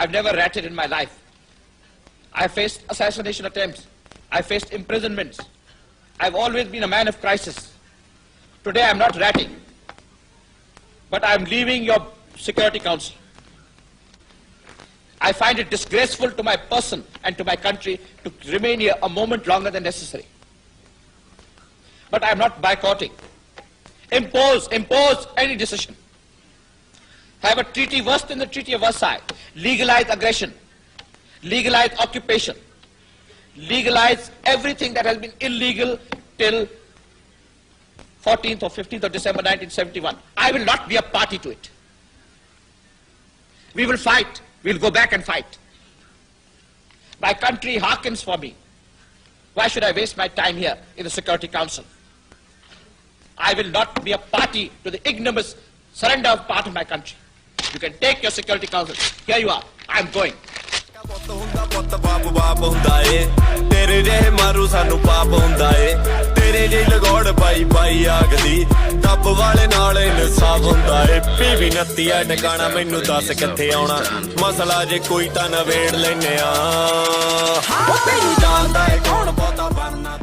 I've never ratted in my life. I faced assassination attempts. I faced imprisonments. I've always been a man of crisis. Today I'm not ratting, but I'm leaving your Security Council. I find it disgraceful to my person and to my country to remain here a moment longer than necessary. But I'm not boycotting. Impose any decision. Have a treaty worse than the Treaty of Versailles. Legalize aggression. Legalize occupation. Legalize everything that has been illegal till 14th or 15th of December 1971. I will not be a party to it. We will fight. We'll go back and fight. My country hearkens for me. Why should I waste my time here in the Security Council? I will not be a party to the ignominious surrender of part of my country. You can take your Security Council. Here you are. I'm going. तेरे जे मारू सानू पाप हुंदा ए तेरे जे लगोड़ पाई पाई आगदी टप वाले नाल इंसाफ हुंदा ए PV नत्ती है टकाना मैनू दस कित्थे आउणा मसला जे कोई तां नवेड़ लैने आ ओ तैनू जानदा ए कौन बहुता बनना